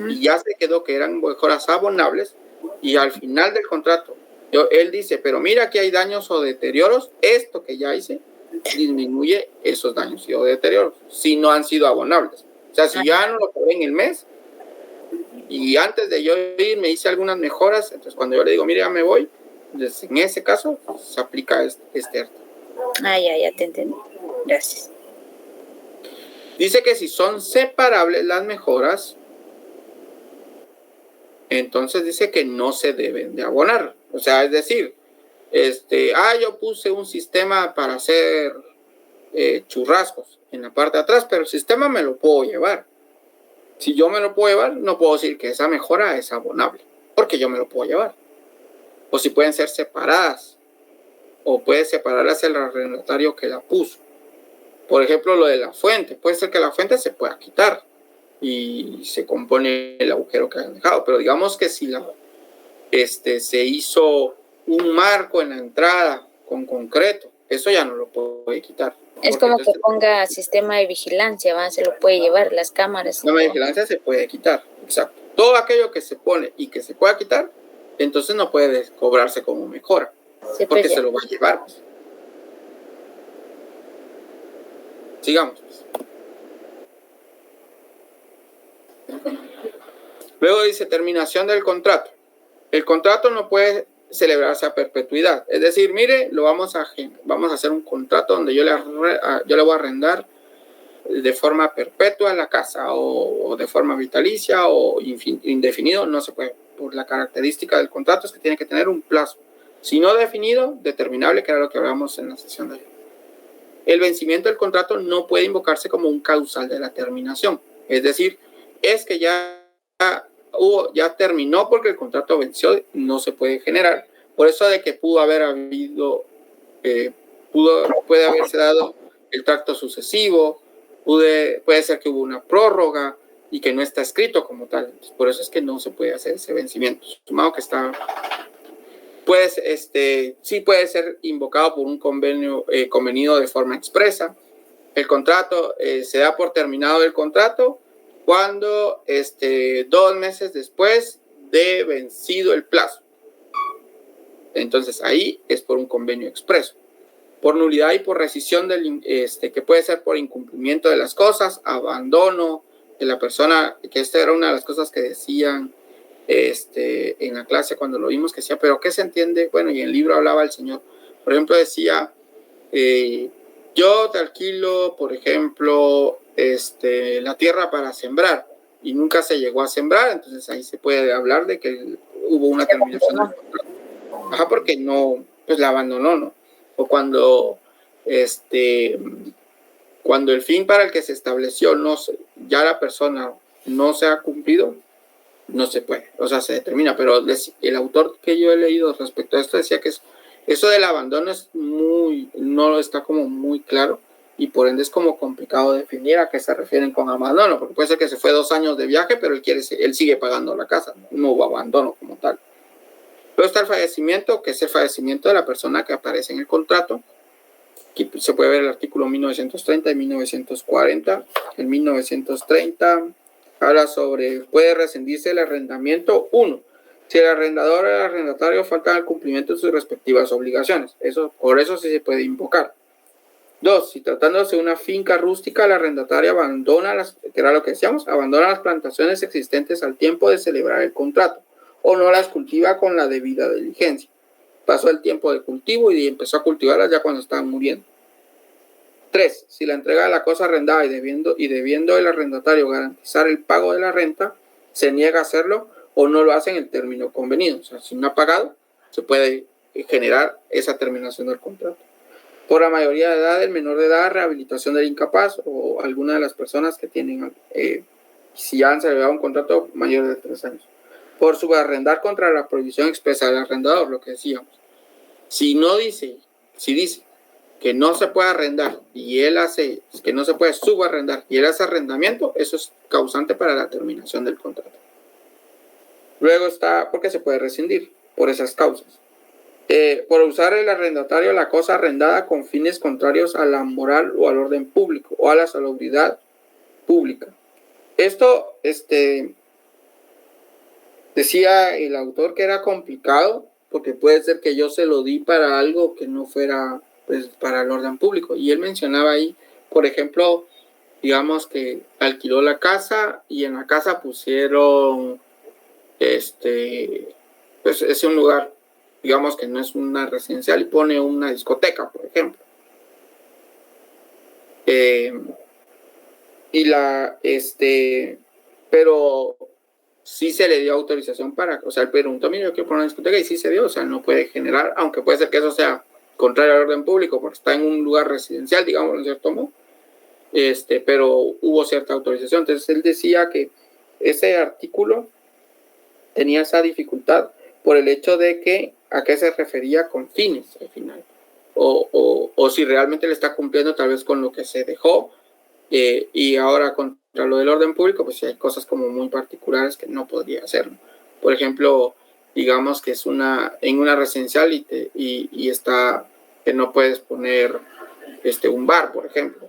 y ya se quedó que eran mejoras abonables y al final del contrato él dice, pero mira que hay daños o deterioros, esto que ya hice disminuye esos daños o deterioros si no han sido abonables. O sea, si ya no lo pagué en el mes y antes de yo ir me hice algunas mejoras, entonces cuando yo le digo, mira, ya me voy, entonces en ese caso se aplica este ERTE. Ya te entendí. Gracias. Dice que si son separables las mejoras, entonces dice que no se deben de abonar. O sea, es decir, yo puse un sistema para hacer churrascos en la parte de atrás, pero el sistema me lo puedo llevar. Si yo me lo puedo llevar, no puedo decir que esa mejora es abonable, porque yo me lo puedo llevar. O si pueden ser separadas, o puede separarlas el arrendatario que la puso. Por ejemplo, lo de la fuente. Puede ser que la fuente se pueda quitar y se compone el agujero que han dejado. Pero digamos que si se hizo un marco en la entrada con concreto, eso ya no lo puede quitar. Es como que ponga sistema de vigilancia, se lo puede llevar, las cámaras. El sistema de vigilancia se puede quitar, exacto. Todo aquello que se pone y que se pueda quitar, entonces no puede cobrarse como mejora, porque se lo va a llevar. Pues. Sigamos. Pues. Luego dice terminación del contrato. El contrato no puede celebrarse a perpetuidad. Es decir, mire, vamos a hacer un contrato donde yo le voy a arrendar de forma perpetua la casa o de forma vitalicia o indefinido. No se puede. Por la característica del contrato es que tiene que tener un plazo. Si no definido, determinable, que era lo que hablamos en la sesión de ayer. El vencimiento del contrato no puede invocarse como un causal de la terminación. Es decir, es que ya terminó porque el contrato venció, no se puede generar. Por eso de que puede haberse dado el tracto sucesivo, puede ser que hubo una prórroga y que no está escrito como tal. Entonces, por eso es que no se puede hacer ese vencimiento. Sumado que está, sí puede ser invocado por un convenio convenido de forma expresa. El contrato se da por terminado el contrato cuando 2 meses después de vencido el plazo. Entonces ahí es por un convenio expreso. Por nulidad y por rescisión que puede ser por incumplimiento de las cosas, abandono de la persona, que esta era una de las cosas que decían en la clase cuando lo vimos, que decía, pero ¿qué se entiende? Bueno, y en el libro hablaba el señor. Por ejemplo, decía, yo te alquilo, por ejemplo, la tierra para sembrar y nunca se llegó a sembrar, entonces ahí se puede hablar de que hubo una terminación del contrato. Ajá, porque no, pues la abandonó, ¿no? O cuando el fin para el que se estableció ya la persona no se ha cumplido, no se puede, o sea, se determina. Pero el autor que yo he leído respecto a esto decía que eso del abandono no está como muy claro y por ende es como complicado definir a qué se refieren con abandono, porque puede ser que se fue 2 años de viaje, pero él sigue pagando la casa, no hubo abandono como tal. Luego está el fallecimiento, que es el fallecimiento de la persona que aparece en el contrato. Aquí se puede ver el artículo 1930 y 1940. En 1930 habla sobre, puede rescindirse el arrendamiento 1. Si el arrendador o el arrendatario faltan al cumplimiento de sus respectivas obligaciones. Por eso sí se puede invocar. 2. Si tratándose de una finca rústica, el arrendatario abandona abandona las plantaciones existentes al tiempo de celebrar el contrato o no las cultiva con la debida diligencia. Pasó el tiempo de cultivo y empezó a cultivarlas ya cuando estaban muriendo. 3. Si la entrega de la cosa arrendada y debiendo el arrendatario garantizar el pago de la renta, se niega a hacerlo o no lo hace en el término convenido. O sea, si no ha pagado, se puede generar esa terminación del contrato. Por la mayoría de edad, el menor de edad, rehabilitación del incapaz o alguna de las personas que tienen, si ya han celebrado un contrato mayor de 3 años. Por subarrendar contra la prohibición expresa del arrendador, lo que decíamos. Si dice que no se puede arrendar y él hace, que no se puede subarrendar y él hace arrendamiento, eso es causante para la terminación del contrato. Luego está porque se puede rescindir por esas causas. por usar el arrendatario la cosa arrendada con fines contrarios a la moral o al orden público o a la salubridad pública. Esto, decía el autor que era complicado porque puede ser que yo se lo di para algo que no fuera pues, para el orden público. Y él mencionaba ahí, por ejemplo, digamos que alquiló la casa y en la casa pusieron, pues es un lugar, digamos que no es una residencial y pone una discoteca, por ejemplo. Pero sí se le dio autorización para, o sea, él preguntó, mire, yo quiero poner una discoteca y sí se dio, o sea, no puede generar, aunque puede ser que eso sea contrario al orden público porque está en un lugar residencial, digamos, en cierto modo, pero hubo cierta autorización. Entonces él decía que ese artículo tenía esa dificultad por el hecho de que a qué se refería con fines al final, o si realmente le está cumpliendo tal vez con lo que se dejó, y ahora contra lo del orden público, pues sí hay cosas como muy particulares que no podría hacer. Por ejemplo, digamos que es en una residencial y está que no puedes poner un bar, por ejemplo.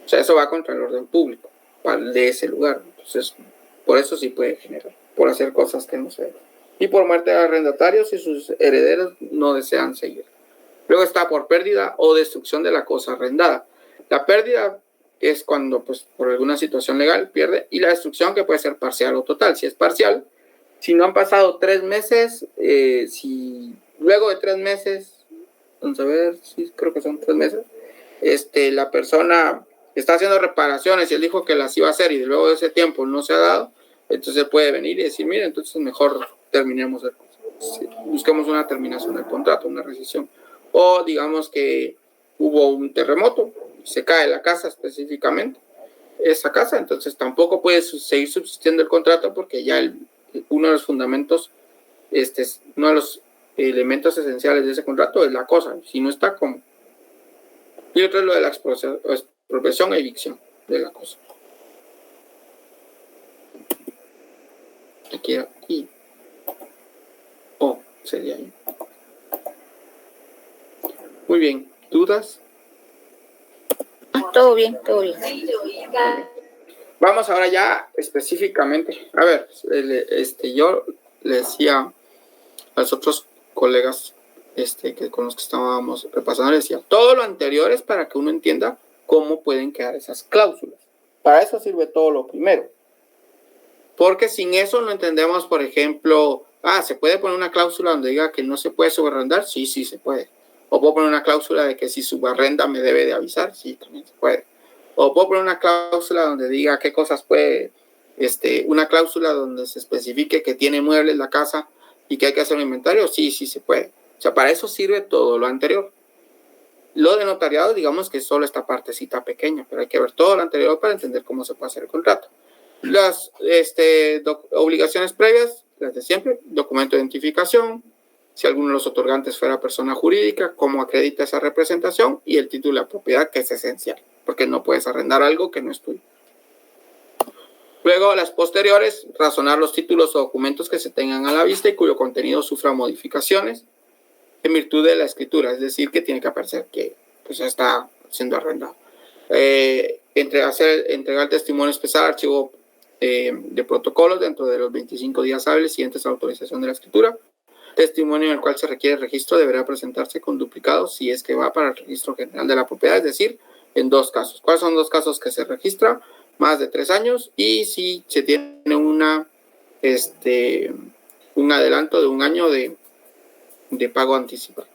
O sea, eso va contra el orden público de ese lugar. Entonces, por eso sí puede generar, por hacer cosas que no se deben. Y por muerte de arrendatarios si sus herederos no desean seguir. Luego está por pérdida o destrucción de la cosa arrendada. La pérdida es cuando, pues, por alguna situación legal pierde, y la destrucción que puede ser parcial o total. Si es parcial, si no han pasado 3 meses, si luego de 3 meses, vamos a ver, sí, creo que son 3 meses, la persona está haciendo reparaciones y él dijo que las iba a hacer y luego de ese tiempo no se ha dado, entonces puede venir y decir, mire, entonces mejor terminemos, busquemos una terminación del contrato, una rescisión. O digamos que hubo un terremoto, se cae la casa específicamente, esa casa, entonces tampoco puede seguir subsistiendo el contrato porque ya uno de los fundamentos, uno de los elementos esenciales de ese contrato es la cosa, si no está como. Y otro es lo de la expropiación e evicción de la cosa. Aquí. Sería ahí. Muy bien. ¿Dudas? Todo bien, todo bien. Vamos ahora ya específicamente. A ver, yo le decía a los otros colegas que con los que estábamos repasando, les decía, todo lo anterior es para que uno entienda cómo pueden quedar esas cláusulas. Para eso sirve todo lo primero. Porque sin eso no entendemos, por ejemplo, ¿se puede poner una cláusula donde diga que no se puede subarrendar? Sí, sí se puede. O puedo poner una cláusula de que si subarrenda me debe de avisar. Sí, también se puede. O puedo poner una cláusula donde diga qué cosas puede, una cláusula donde se especifique que tiene muebles la casa y que hay que hacer un inventario. Sí, sí se puede. O sea, para eso sirve todo lo anterior. Lo de notariado, digamos que es solo esta partecita pequeña, pero hay que ver todo lo anterior para entender cómo se puede hacer el contrato. Las obligaciones previas, las de siempre, documento de identificación, si alguno de los otorgantes fuera persona jurídica, cómo acredita esa representación y el título de la propiedad, que es esencial, porque no puedes arrendar algo que no es tuyo. Luego, las posteriores, razonar los títulos o documentos que se tengan a la vista y cuyo contenido sufra modificaciones en virtud de la escritura, es decir, que tiene que aparecer que pues, está siendo arrendado. Entregar testimonio especial al archivo de protocolos dentro de los 25 días hábiles siguientes a la autorización de la escritura. Testimonio en el cual se requiere registro deberá presentarse con duplicado si es que va para el registro general de la propiedad, es decir, en 2 casos. ¿Cuáles son 2 casos que se registra? Más de 3 años y si se tiene un adelanto de 1 año de pago anticipado.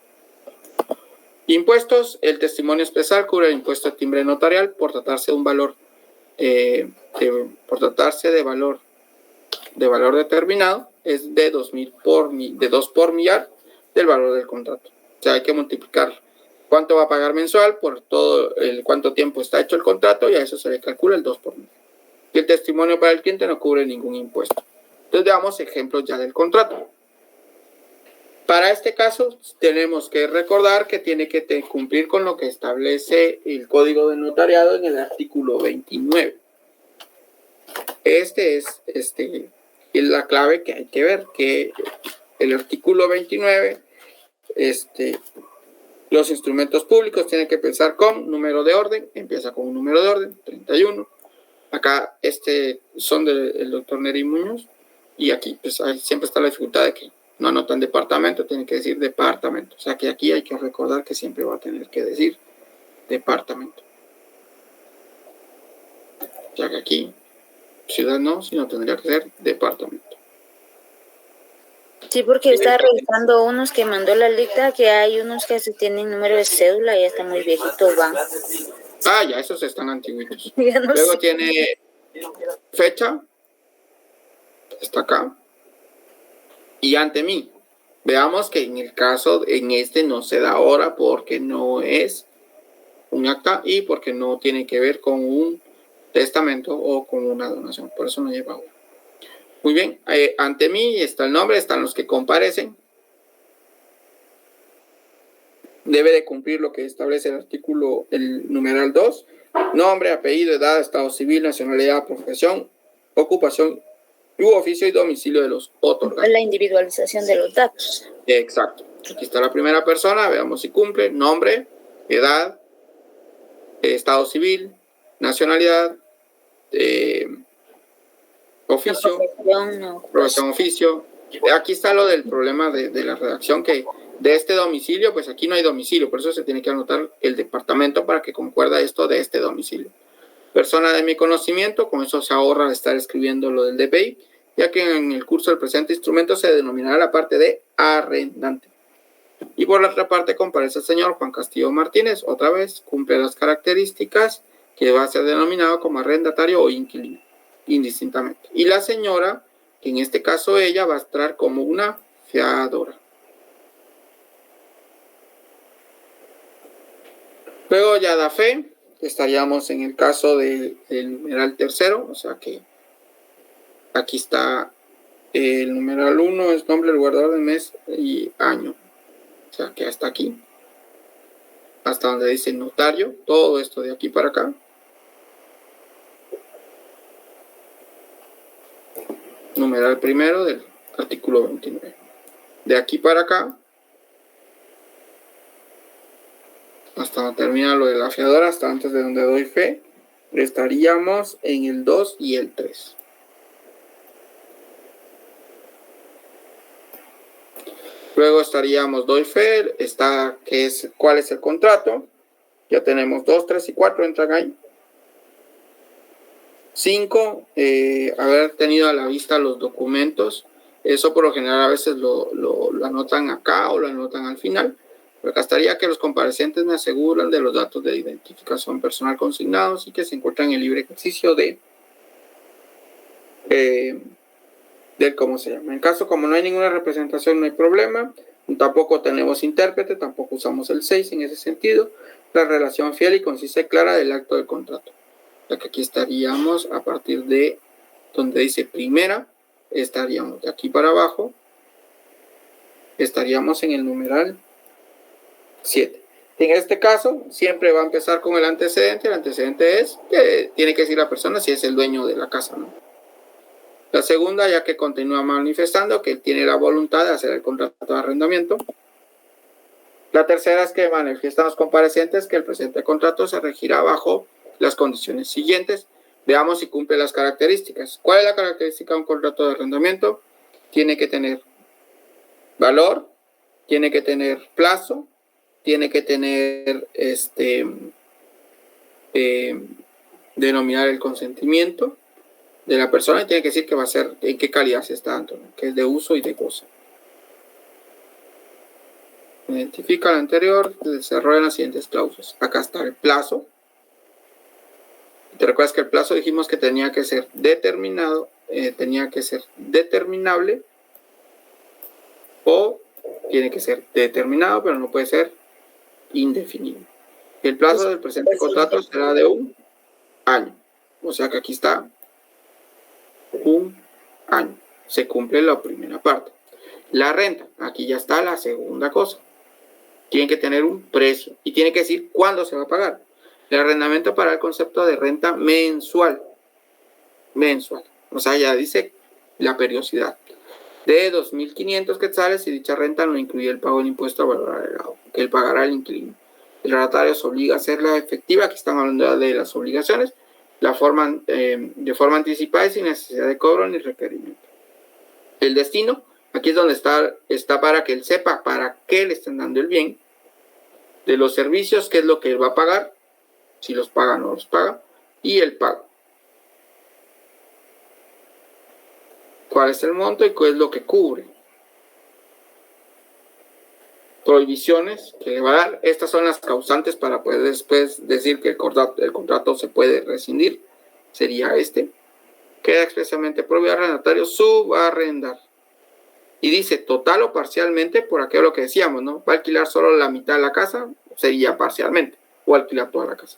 Impuestos, el testimonio especial cubre el impuesto de timbre notarial por tratarse de un valor de valor determinado, es de 2 por millar del valor del contrato. O sea, hay que multiplicar cuánto va a pagar mensual por todo cuánto tiempo está hecho el contrato y a eso se le calcula el 2 por millar. Y el testimonio para el cliente no cubre ningún impuesto. Entonces veamos ejemplos ya del contrato. Para este caso tenemos que recordar que tiene que cumplir con lo que establece el Código de Notariado en el artículo 29. Es la clave que hay que ver, que el artículo 29, los instrumentos públicos tienen que empezar con número de orden, empieza con un número de orden, 31. Acá son del doctor Neri Muñoz, y aquí pues siempre está la dificultad de que no anotan departamento, tiene que decir departamento. O sea que aquí hay que recordar que siempre va a tener que decir departamento. O sea que aquí, ciudad no, sino tendría que ser departamento. Sí, porque estaba revisando unos que mandó la lista, que hay unos que se tienen número de cédula y ya está muy viejito, van. Ah, ya, esos están antiguitos. Luego tiene fecha, está acá, y ante mí. Veamos que en el caso, no se da hora porque no es un acta y porque no tiene que ver con un testamento o con una donación, por eso no lleva hora. Muy bien, ante mí está el nombre, están los que comparecen. Debe de cumplir lo que establece el numeral 2, nombre, apellido, edad, estado civil, nacionalidad, profesión, ocupación, oficio y domicilio de los otorgantes. La individualización de los datos. Exacto. Aquí está la primera persona, veamos si cumple, nombre, edad, estado civil, nacionalidad, oficio, profesión, oficio. Aquí está lo del problema de la redacción, que de este domicilio, pues aquí no hay domicilio, por eso se tiene que anotar el departamento para que concuerda esto de este domicilio. Persona de mi conocimiento, con eso se ahorra estar escribiendo lo del DPI, ya que en el curso del presente instrumento se denominará la parte de arrendante. Y por la otra parte comparece el señor Juan Castillo Martínez, otra vez cumple las características que va a ser denominado como arrendatario o inquilino, indistintamente. Y la señora, que en este caso ella va a estar como una fiadora. Luego ya da fe, estaríamos en el caso del numeral tercero, o sea que aquí está el numeral 1, es nombre del guardador del mes y año. O sea que hasta aquí, hasta donde dice notario, todo esto de aquí para acá. Numeral primero del artículo 29. De aquí para acá, hasta donde termina lo de la fiadora, hasta antes de donde doy fe, estaríamos en el 2 y el 3. Luego estaríamos doy fe, está cuál es el contrato. Ya tenemos 2, 3 y 4 entran ahí. 5, haber tenido a la vista los documentos. Eso por lo general a veces lo anotan acá o lo anotan al final. Pero acá estaría que los comparecientes me aseguran de los datos de identificación personal consignados y que se encuentran en el libre ejercicio del cómo se llama. En caso, como no hay ninguna representación, no hay problema. Tampoco tenemos intérprete, tampoco usamos el 6 en ese sentido. La relación fiel y concisa y clara del acto del contrato. Ya que aquí estaríamos a partir de donde dice primera, estaríamos de aquí para abajo, estaríamos en el numeral 7. En este caso, siempre va a empezar con el antecedente. El antecedente es que tiene que decir la persona si es el dueño de la casa, ¿no? La segunda, ya que continúa manifestando que tiene la voluntad de hacer el contrato de arrendamiento. La tercera es que manifiestan los comparecientes que el presente contrato se regirá bajo las condiciones siguientes. Veamos si cumple las características. ¿Cuál es la característica de un contrato de arrendamiento? Tiene que tener valor, tiene que tener plazo, tiene que tener denominar el consentimiento de la persona y tiene que decir que va a ser, en qué calidad se está dando, ¿no? Que es de uso y de goce. Identifica el anterior, desarrolla las siguientes cláusulas. Acá está el plazo. ¿Te recuerdas que el plazo dijimos que tenía que ser determinado, tenía que ser determinable o tiene que ser determinado, pero no puede ser indefinido? El plazo del presente contrato será de 1 año. O sea que aquí está 1 año. Se cumple la primera parte. La renta, aquí ya está la segunda cosa. Tiene que tener un precio y tiene que decir cuándo se va a pagar. El arrendamiento para el concepto de renta mensual. Mensual. O sea, ya dice la periodicidad. de 2.500 quetzales si dicha renta no incluye el pago del impuesto al valor agregado que él pagará el inquilino. El arrendatario se obliga a hacerla efectiva, aquí están hablando de las obligaciones, de forma anticipada y sin necesidad de cobro ni requerimiento. El destino, aquí es donde está para que él sepa para qué le están dando el bien, de los servicios, qué es lo que él va a pagar, si los paga o no los paga, y el pago. ¿Cuál es el monto y qué es lo que cubre? Prohibiciones que le va a dar. Estas son las causantes para poder después decir que el contrato se puede rescindir. Sería este. Queda expresamente prohibido al arrendatario subarrendar. Y dice total o parcialmente, por aquello lo que decíamos, ¿no? Va a alquilar solo la mitad de la casa, sería parcialmente, o alquilar toda la casa.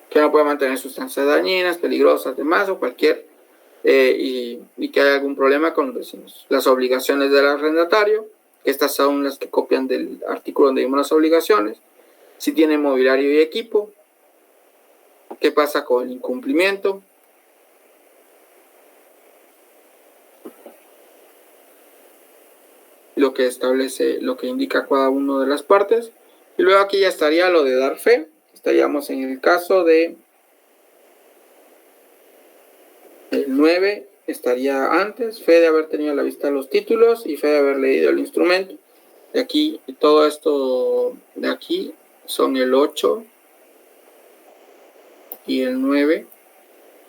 Que no puede mantener sustancias dañinas, peligrosas, demás, o cualquier, y que haya algún problema con los vecinos. Las obligaciones del arrendatario, estas son las que copian del artículo donde vimos las obligaciones. Si tiene mobiliario y equipo, ¿qué pasa con el incumplimiento? Lo que establece, lo que indica cada una de las partes. Y luego aquí ya estaría lo de dar fe. Estaríamos en el caso de el 9, estaría antes, fe de haber tenido a la vista los títulos y fe de haber leído el instrumento. De aquí, todo esto de aquí son el 8 y el 9.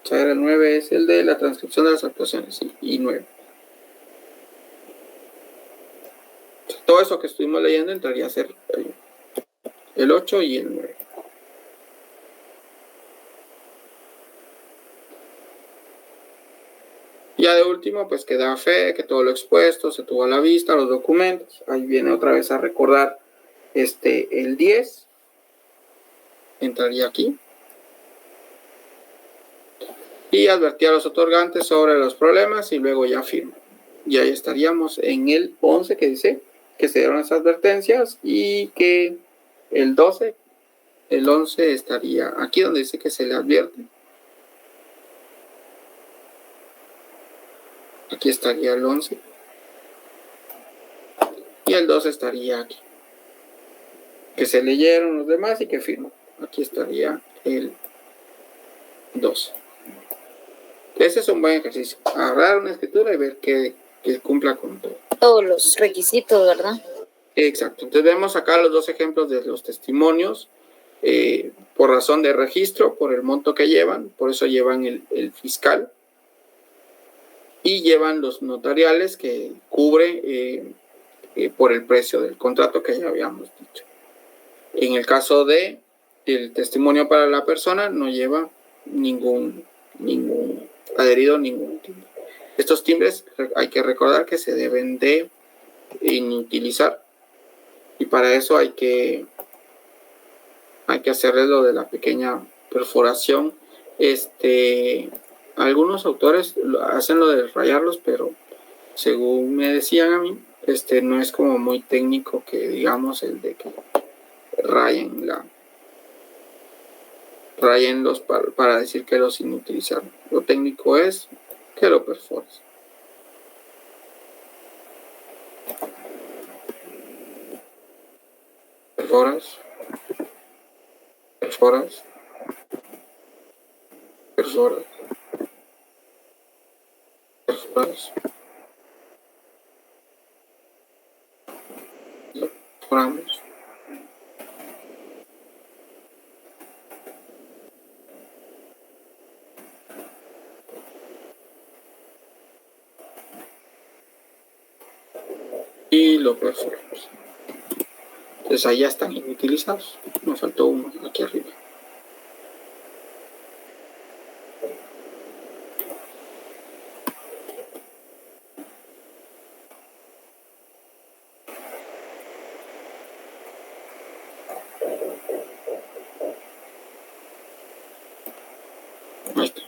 O sea, el 9 es el de la transcripción de las actuaciones, ¿sí? Y 9. Todo eso que estuvimos leyendo entraría a ser el 8 y el 9. Ya de último, pues que da fe, que todo lo expuesto se tuvo a la vista, los documentos. Ahí viene otra vez a recordar el 10. Entraría aquí. Y advertía a los otorgantes sobre los problemas y luego ya firma. Y ahí estaríamos en el 11 que dice que se dieron esas advertencias y que el 12, el 11 estaría aquí donde dice que se le advierte. Aquí estaría el 11. Y el 12 estaría aquí. Que se leyeron los demás y que firmó. Aquí estaría el 12. Ese es un buen ejercicio. Agarrar una escritura y ver que cumpla con todo. Todos los requisitos, ¿verdad? Exacto. Entonces vemos acá los dos ejemplos de los testimonios. Por razón de registro, por el monto que llevan. Por eso llevan el fiscal. Y llevan los notariales que cubre por el precio del contrato que ya habíamos dicho. En el caso de el testimonio para la persona no lleva ningún adherido, ningún timbre. Estos timbres hay que recordar que se deben de inutilizar y para eso hay que hacerles lo de la pequeña perforación. Algunos autores hacen lo de rayarlos, pero según me decían a mí, no es como muy técnico que digamos el de que rayenlos para decir que los inutilizaron. Lo técnico es que lo perfores. Perforas. Perforamos. Y lo perforamos. Entonces ahí ya están inutilizados. Nos faltó uno aquí arriba. Ahí está.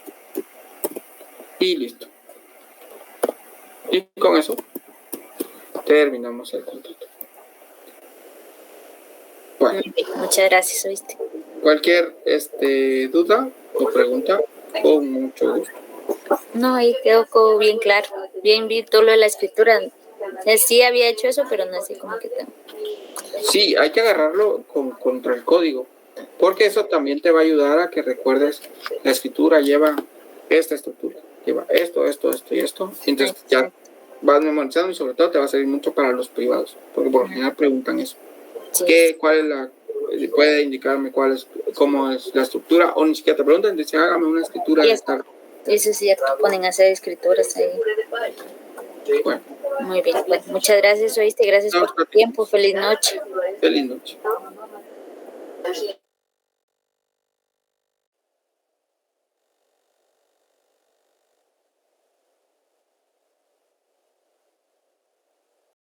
Y listo. Y con eso terminamos el contrato. Bueno. Muchas gracias, ¿oíste? Cualquier duda o pregunta, con mucho gusto. No, ahí quedó bien claro. Bien vi todo lo de la escritura. Sí había hecho eso, pero no así como que tan... Sí, hay que agarrarlo contra el código, porque eso también te va a ayudar a que recuerdes la escritura lleva esta estructura, lleva esto y esto. Entonces ya vas memorizando y sobre todo te va a servir mucho para los privados, porque por lo general preguntan eso. Sí. ¿Cuál es la? Puede indicarme cómo es la estructura, o ni siquiera te preguntan, dicen hágame una escritura de tal. Eso sí, ya te ponen a hacer escrituras ahí. Bueno. Muy bien, bueno, muchas gracias, oíste, gracias por tu tiempo, feliz noche. Feliz noche.